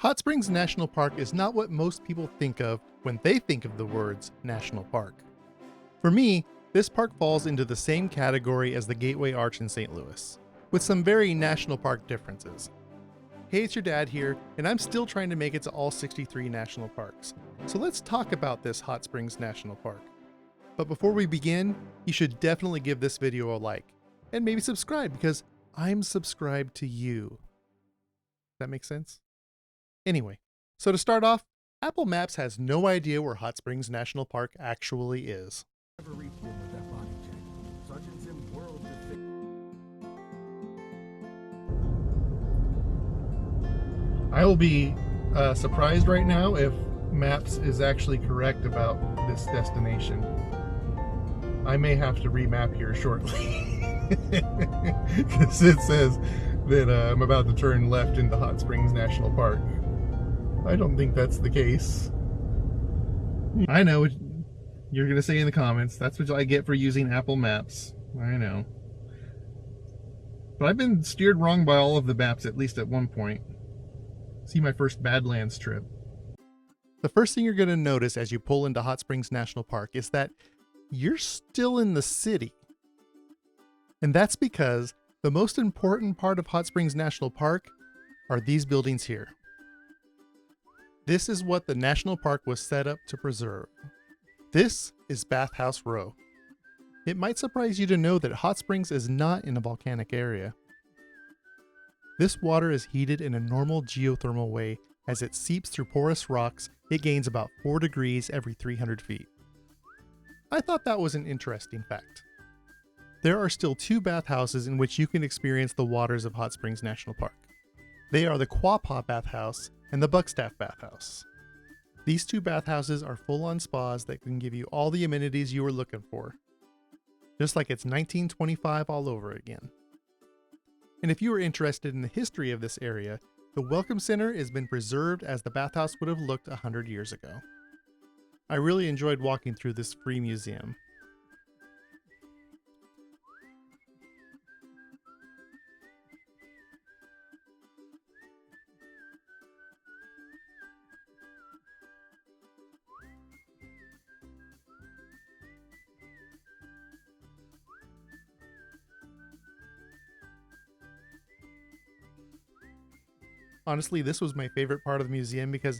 Hot Springs National Park is not what most people think of when they think of the words national park. For me, this park falls into the same category as the Gateway Arch in St. Louis, with some very national park differences. Hey, it's your dad here, and I'm still trying to make it to all 63 national parks. So let's talk about this Hot Springs National Park. But before we begin, you should definitely give this video a like, and maybe subscribe because I'm subscribed to you. Does that make sense? Anyway, so to start off, Apple Maps has no idea where Hot Springs National Park actually is. I will be surprised right now if Maps is actually correct about this destination. I may have to remap here shortly because it says that I'm about to turn left into Hot Springs National Park. I don't think that's the case. I know what you're going to say in the comments. That's what I get for using Apple Maps. I know. But I've been steered wrong by all of the maps, at least at one point. See my first Badlands trip. The first thing you're going to notice as you pull into Hot Springs National Park is that you're still in the city. And that's because the most important part of Hot Springs National Park are these buildings here. This is what the national park was set up to preserve. This is Bathhouse Row. It might surprise you to know that Hot Springs is not in a volcanic area. This water is heated in a normal geothermal way. As it seeps through porous rocks, it gains about 4 degrees every 300 feet. I thought that was an interesting fact. There are still 2 bathhouses in which you can experience the waters of Hot Springs National Park. They are the Gulpha Bathhouse and the Buckstaff Bathhouse. These 2 bathhouses are full-on spas that can give you all the amenities you were looking for. Just like it's 1925 all over again. And if you are interested in the history of this area, the Welcome Center has been preserved as the bathhouse would have looked 100 years ago. I really enjoyed walking through this free museum. Honestly, this was my favorite part of the museum because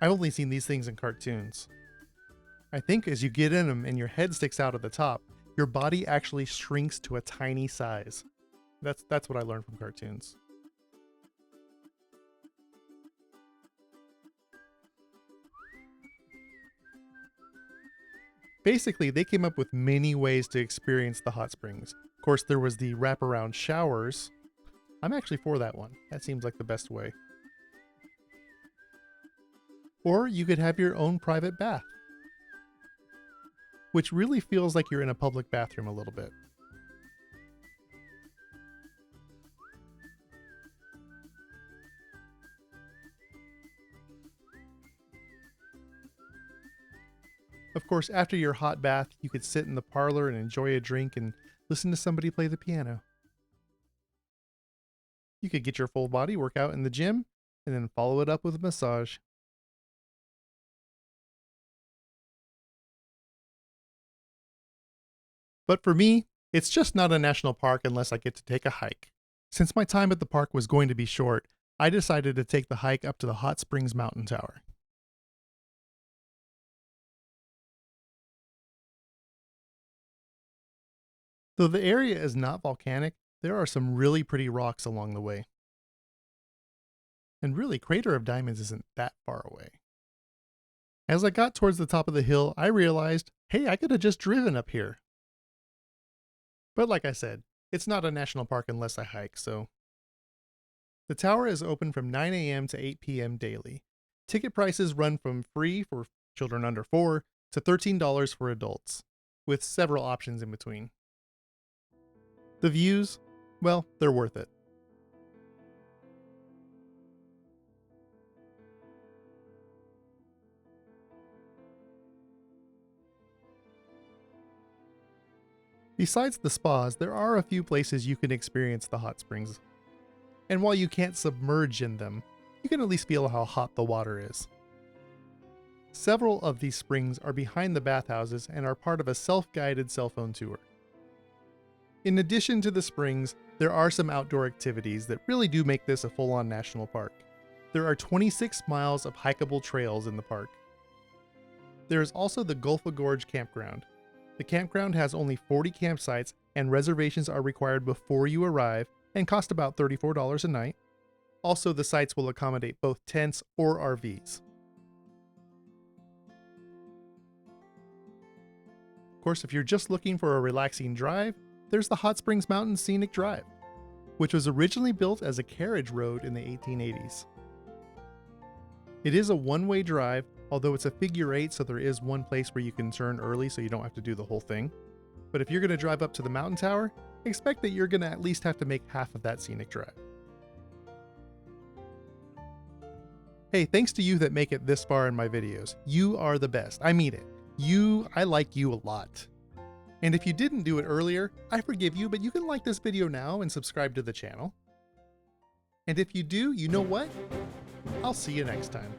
I've only seen these things in cartoons. I think as you get in them and your head sticks out at the top, your body actually shrinks to a tiny size. That's what I learned from cartoons. Basically, they came up with many ways to experience the hot springs. Of course, there was the wraparound showers. I'm actually for that one. That seems like the best way. Or you could have your own private bath, which really feels like you're in a public bathroom a little bit. Of course, after your hot bath, you could sit in the parlor and enjoy a drink and listen to somebody play the piano. You could get your full body workout in the gym and then follow it up with a massage. But for me, it's just not a national park unless I get to take a hike. Since my time at the park was going to be short, I decided to take the hike up to the Hot Springs Mountain Tower. Though the area is not volcanic, there are some really pretty rocks along the way. And really, Crater of Diamonds isn't that far away. As I got towards the top of the hill, I realized, hey, I could have just driven up here. But like I said, it's not a national park unless I hike, so. The tower is open from 9 a.m. to 8 p.m. daily. Ticket prices run from free for children under 4 to $13 for adults, with several options in between. The views, well, they're worth it. Besides the spas, there are a few places you can experience the hot springs. And while you can't submerge in them, you can at least feel how hot the water is. Several of these springs are behind the bathhouses and are part of a self-guided cell phone tour. In addition to the springs, there are some outdoor activities that really do make this a full-on national park. There are 26 miles of hikeable trails in the park. There is also the Gulpha Gorge Campground. The campground has only 40 campsites and reservations are required before you arrive and cost about $34 a night. Also, the sites will accommodate both tents or RVs. Of course, if you're just looking for a relaxing drive, there's the Hotsprings Mountain Scenic Drive, which was originally built as a carriage road in the 1880s. It is a one-way drive, although it's a figure 8, so there is one place where you can turn early so you don't have to do the whole thing. But if you're going to drive up to the mountain tower, expect that you're going to at least have to make half of that scenic drive. Hey, thanks to you that make it this far in my videos. You are the best. I mean it. I like you a lot. And if you didn't do it earlier, I forgive you, but you can like this video now and subscribe to the channel. And if you do, you know what? I'll see you next time.